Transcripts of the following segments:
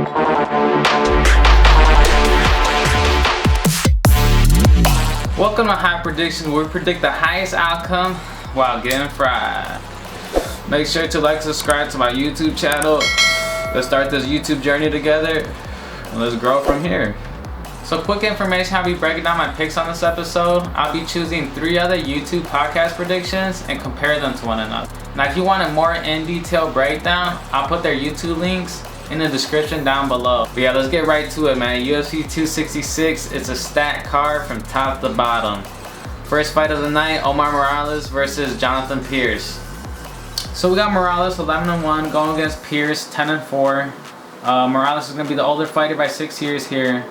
Welcome to High Predictions, where we predict the highest outcome while getting fried. Make sure to like and subscribe to my YouTube channel. Let's start this YouTube journey together and let's grow from here. So quick information, I'll be breaking down my picks on this episode. I'll be choosing 3 other YouTube podcast predictions and compare them to one another. Now if you want a more in-detail breakdown, I'll put their YouTube links in the description down below. But yeah, let's get right to it, man. UFC 266, it's a stacked card from top to bottom. First fight of the night, Omar Morales versus Jonathan Pierce. So we got Morales 11-1 going against Pierce 10-4. Morales is going to be the older fighter by 6 years here,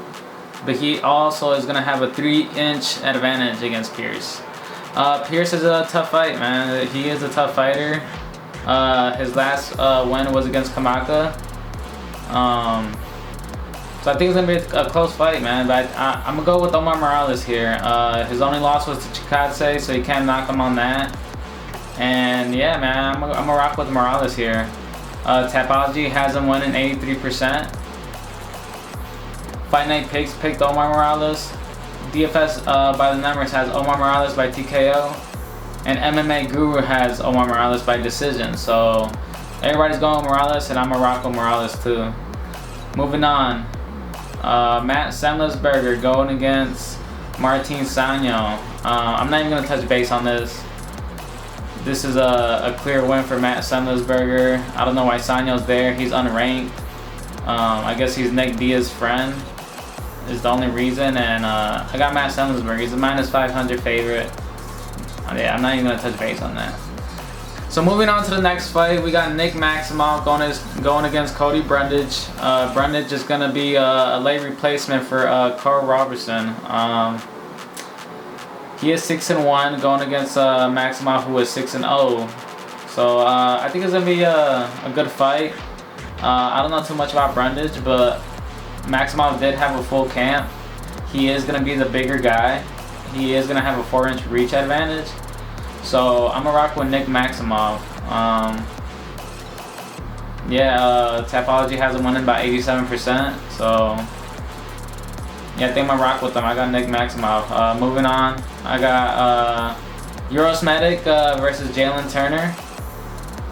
but he also is going to have a 3-inch advantage against Pierce. Pierce is a tough fight, man. He is a tough fighter. His last win was against Kamaka. So I think it's going to be a close fight, man. But I'm going to go with Omar Morales here. His only loss was to Chikadze, so you can't knock him on that. And yeah, man, I'm going to rock with Morales here. Tapology has him winning 83%. Fight Night Picks picked Omar Morales. DFS by the numbers has Omar Morales by TKO. And MMA Guru has Omar Morales by decision. So everybody's going with Morales, and I'm going to rock with Morales too. Moving on. Matt Semelsberger going against Martin Sanyo. I'm not even going to touch base on this. This is a clear win for Matt Semelsberger. I don't know why Sanyo's there. He's unranked. I guess he's Nick Diaz's friend is the only reason. And I got Matt Semelsberger. He's a -500 favorite. Yeah, I'm not even going to touch base on that. So moving on to the next fight, we got Nick Maximoff going against Cody Brundage. Brundage is going to be a late replacement for Carl Robertson. He is 6-1 going against Maximoff, who is 6-0. So I think it's going to be a good fight. I don't know too much about Brundage, but Maximoff did have a full camp. He is going to be the bigger guy. He is going to have a 4-inch reach advantage. So I'm gonna rock with Nick Maximoff. Tapology has him winning by 87%. So yeah, I think I'm gonna rock with them. I got Nick Maximoff. Moving on, I got Euros Medic versus Jalen Turner.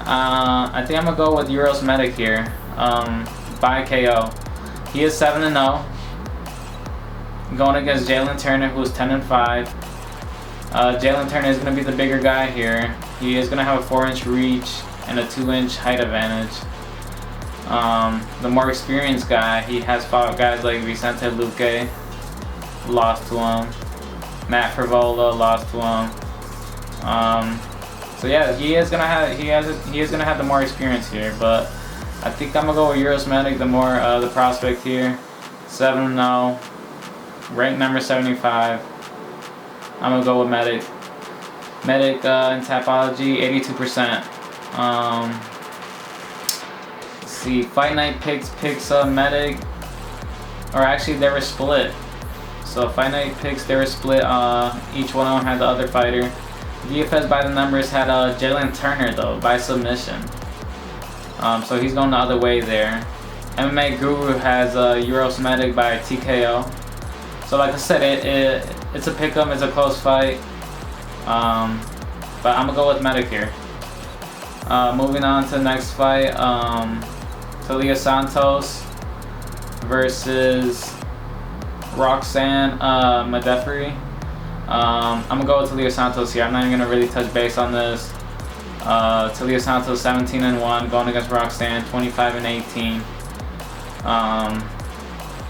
I think I'm gonna go with Euros Medic here by KO. He is 7-0 going against Jalen Turner, who's 10-5. Jalen Turner is going to be the bigger guy here. He is going to have a 4-inch reach and a 2-inch height advantage. The more experienced guy, he has fought guys like Vicente Luque, lost to him. Matt Frivola lost to him. So yeah, he is going to have the more experience here. But I think I'm gonna go with Euros Medic, the prospect here. 7-0, ranked number 75. I'm gonna go with Medic. Medic in Tapology, 82%. Let's see, Fight Night picks Medic, or actually they were split. So Fight Night picks, they were split. Each one of them had the other fighter. DFS by the numbers had Jalen Turner though by submission. So he's going the other way there. MMA Guru has Euros Medic by TKO. So like I said, it's a pick'em, it's a close fight. But I'm gonna go with Medic here. Moving on to the next fight, Talia Santos versus Roxanne Maderi. I'm gonna go with Talia Santos here. I'm not even gonna really touch base on this. Talia Santos 17-1 going against Roxanne 25-18.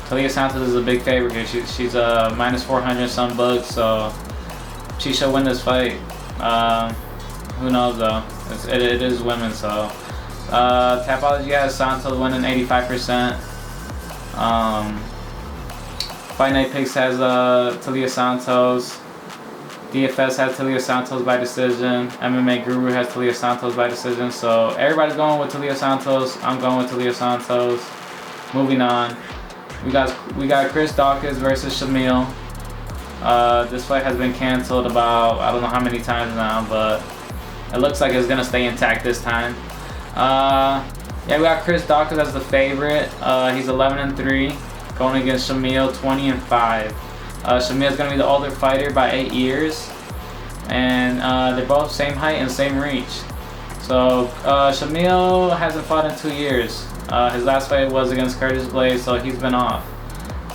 Talia Santos is a big favorite here. She's -400 some books, so she should win this fight. Who knows though? It is women, so Tapology has Santos winning 85%. Fight Night Picks has Talia Santos. DFS has Talia Santos by decision. MMA Guru has Talia Santos by decision. So everybody's going with Talia Santos. I'm going with Talia Santos. Moving on, we got Chris Dawkins versus Shamal. This fight has been canceled about I don't know how many times now, but it looks like it's gonna stay intact this time. Yeah, we got Chris Dawkins as the favorite. He's 11-3, going against Shamal, 20-5. Shamil's gonna be the older fighter by 8 years, and they're both same height and same reach. So Shamal hasn't fought in 2 years. His last fight was against Blaydes, so he's been off.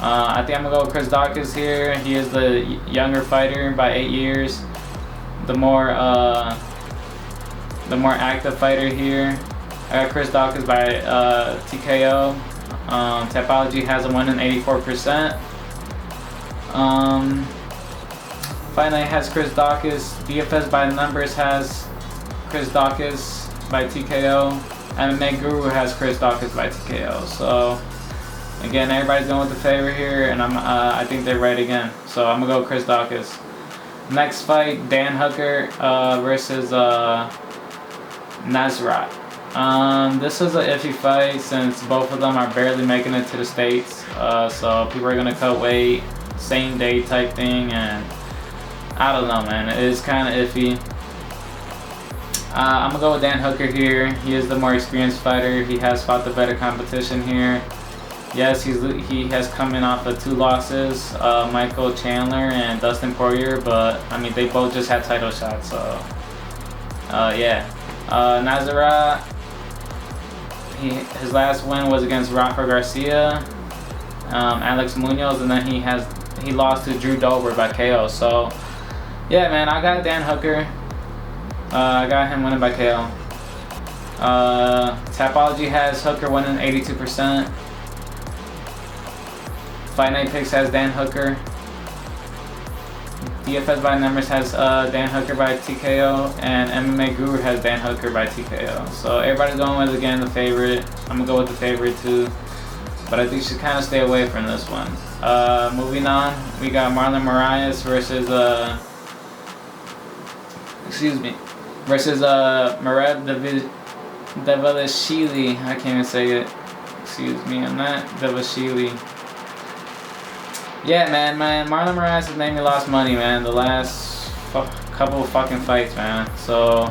I think I'm gonna go with Chris Dawkins here. He is the younger fighter by 8 years, the more active fighter here. I got Chris Dawkins by TKO. Tapology has him winning 84%. Fight Night has Chris Dawkins. DFS by numbers has Chris Dawkins by TKO. MMA Guru has Chris Dawkins by TKO. So again, everybody's going with the favorite here, and I think they're right again. So I'm gonna go with Chris Dawkins. Next fight, Dan Hooker versus Nasr. This is an iffy fight since both of them are barely making it to the States. So people are gonna cut weight, same day type thing, and I don't know, man. It is kind of iffy. I'm gonna go with Dan Hooker here. He is the more experienced fighter. He has fought the better competition here. Yes, he has come in off of 2 losses, Michael Chandler and Dustin Poirier, but I mean they both just had title shots, so yeah. Nasr, his last win was against Rafa Garcia, Alex Munoz, and then he lost to Drew Dober by KO. So yeah, man, I got Dan Hooker. I got him winning by KO. Tapology has Hooker winning 82%. Fight Night Picks has Dan Hooker. DFS by numbers has Dan Hooker by TKO, and MMA Guru has Dan Hooker by TKO. So everybody's going with, again, the favorite. I'm gonna go with the favorite too, but I think you should kind of stay away from this one. Moving on, we got Marloes versus Mareb Davilashvili. I can't even say it. Excuse me on that. Davilashvili. Yeah, man, Marlon Moraes has made me lost money, man, the last couple of fucking fights, man. So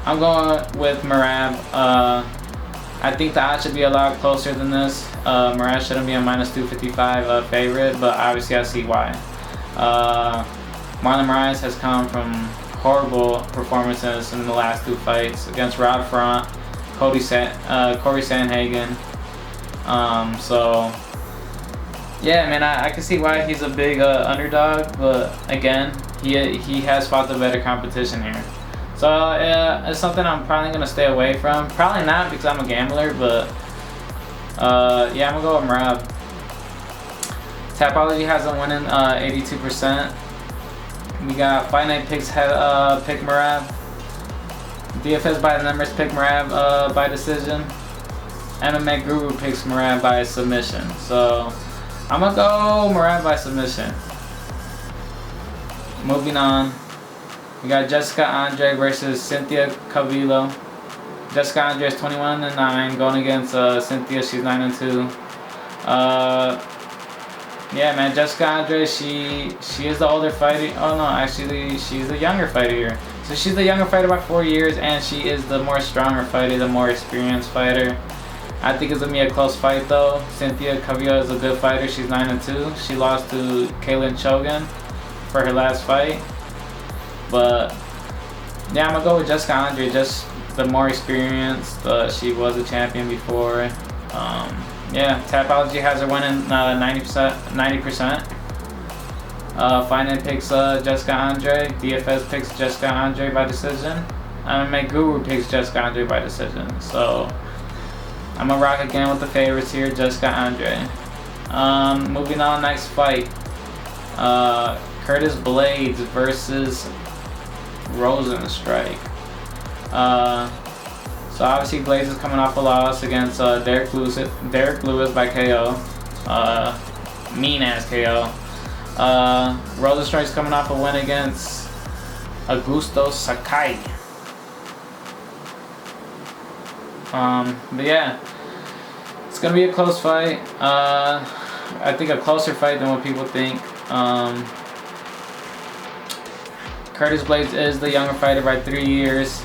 I'm going with Marab. I think the odds should be a lot closer than this. Moraes shouldn't be a -255 favorite, but obviously I see why. Marlon Moraes has come from horrible performances in the last 2 fights against Rod Front, Corey Sandhagen. So yeah, man, I can see why he's a big underdog, but again, he has fought the better competition here. So it's something I'm probably gonna stay away from. Probably not because I'm a gambler, but yeah, I'm gonna go with Marab. Tapology has him winning 82%. We got Fight Night Picks pick Marab. DFS by the numbers pick Marab by decision. MMA Guru picks Marab by submission. So I'm gonna go Marab by submission. Moving on, we got Jessica Andrade versus Cynthia Calvillo. Jessica Andrade is 21-9, going against Cynthia. She's 9-2. Yeah, man, Jessica Andrade, she is the older fighter. Oh no, actually, she's the younger fighter here. So she's the younger fighter by 4 years, and she is the more stronger fighter, the more experienced fighter. I think it's gonna be a close fight though. Cynthia Calvillo is a good fighter. She's 9-2. She lost to Kaylin Chogan for her last fight. But yeah, I'm gonna go with Jessica Andrade, just the more experienced. She was a champion before. Yeah, Tapology has her winning 90%. Fight Night picks Jessica Andrade. DFS picks Jessica Andrade by decision. MMA Guru picks Jessica Andrade by decision. So I'm gonna rock again with the favorites here, Jessica Andrade. Moving on, next fight. Curtis Blaydes versus Rosenstrike. So obviously Blaydes is coming off a loss against Derek Lewis by KO. Mean ass KO. Rosenstrike's coming off a win against Augusto Sakai. But yeah, it's gonna be a close fight. I think a closer fight than what people think. Curtis Blaydes is the younger fighter by 3 years,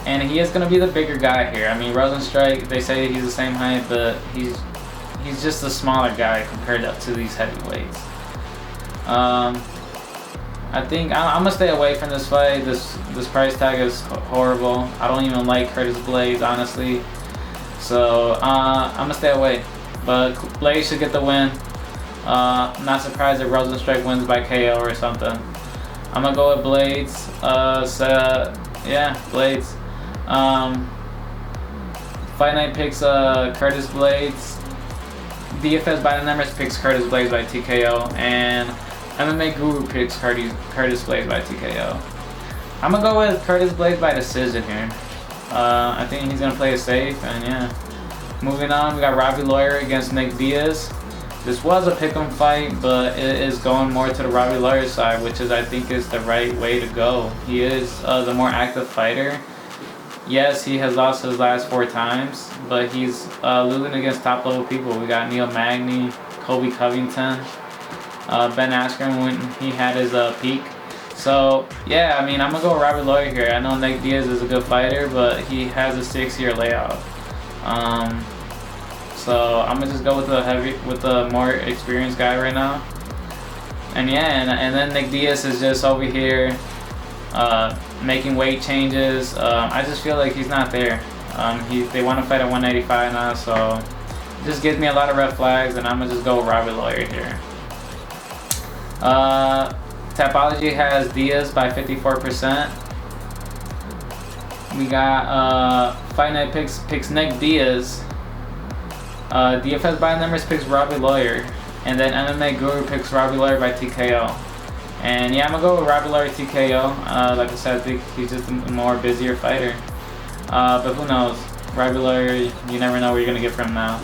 and he is gonna be the bigger guy here. I mean, Rosenstrike, they say he's the same height, but he's just a smaller guy compared to these heavyweights. I think I'm gonna stay away from this fight. This price tag is horrible. I don't even like Curtis Blaydes, honestly. So I'm gonna stay away. But Blaydes should get the win. I'm not surprised if Rosenstrike wins by KO or something. I'm gonna go with Blaydes. Yeah, Blaydes. Fight Night picks Curtis Blaydes. DFS by the numbers picks Curtis Blaydes by TKO, and MMA Guru picks Curtis Blaydes by TKO. I'm gonna go with Curtis Blaydes by decision here. I think he's gonna play it safe, and yeah. Moving on, we got Robbie Lawler against Nick Diaz. This was a pick'em fight, but it is going more to the Robbie Lawler side, which is, I think, is the right way to go. He is the more active fighter. Yes, he has lost his last 4 times, but he's losing against top level people. We got Neil Magny, Colby Covington, Ben Askren when he had his peak. So yeah, I mean, I'm gonna go with Robbie Lawler here. I know Nick Diaz is a good fighter, but he has a 6-year layoff. So I'm gonna just go with the more experienced guy right now. And yeah, and then Nick Diaz is just over here making weight changes. I just feel like he's not there. They want to fight at 185 now, so it just gives me a lot of red flags, and I'm gonna just go with Robbie Lawler here. Tapology has Diaz by 54%. We got Fight Night picks Nick Diaz. DFS by numbers picks Robbie Lawler, and then MMA Guru picks Robbie Lawler by TKO. And yeah, I'm gonna go with Robbie Lawler TKO. Like I said, I think he's just a more busier fighter. But who knows? Robbie Lawler, you never know what you're gonna get from him now.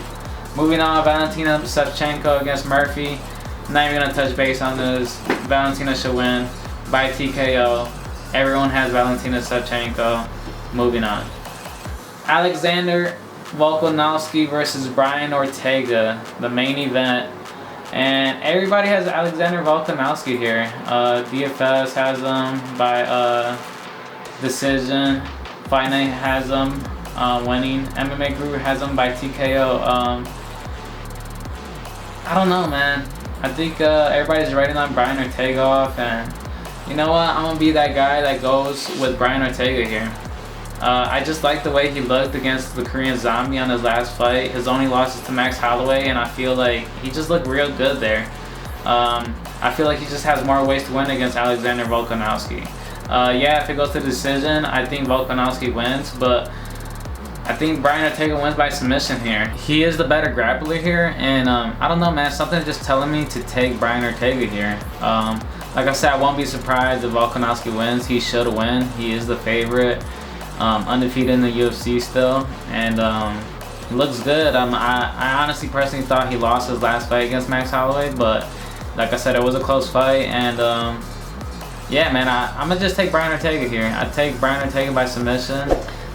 Moving on, Valentina Shevchenko against Murphy. Not even gonna touch base on this. Valentina should win by TKO. Everyone has Valentina Shevchenko. Moving on. Alexander Volkanovski versus Brian Ortega, the main event. And everybody has Alexander Volkanovski here. DFS has him by decision. Fight Night has him winning. MMA Guru has him by TKO. I don't know, man. I think everybody's writing on Brian Ortega off, and you know what? I'm gonna be that guy that goes with Brian Ortega here. I just like the way he looked against the Korean Zombie on his last fight. His only loss is to Max Holloway, and I feel like he just looked real good there. I feel like he just has more ways to win against Alexander Volkanovski. Yeah, if it goes to decision, I think Volkanovski wins, but I think Brian Ortega wins by submission here. He is the better grappler here, and I don't know, man. Something's just telling me to take Brian Ortega here. Like I said, I won't be surprised if Volkanovski wins. He should win. He is the favorite. Undefeated in the UFC still, and he looks good. I honestly personally thought he lost his last fight against Max Holloway, but like I said, it was a close fight, and yeah, man, I'm gonna just take Brian Ortega here. I take Brian Ortega by submission.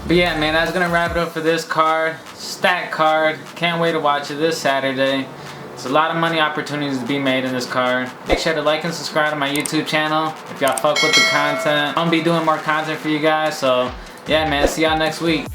But yeah, man, that's gonna wrap it up for this card. Stacked card. Can't wait to watch it this Saturday. There's a lot of money opportunities to be made in this card. Make sure to like and subscribe to my YouTube channel if y'all fuck with the content. I'm gonna be doing more content for you guys, so yeah, man, see y'all next week.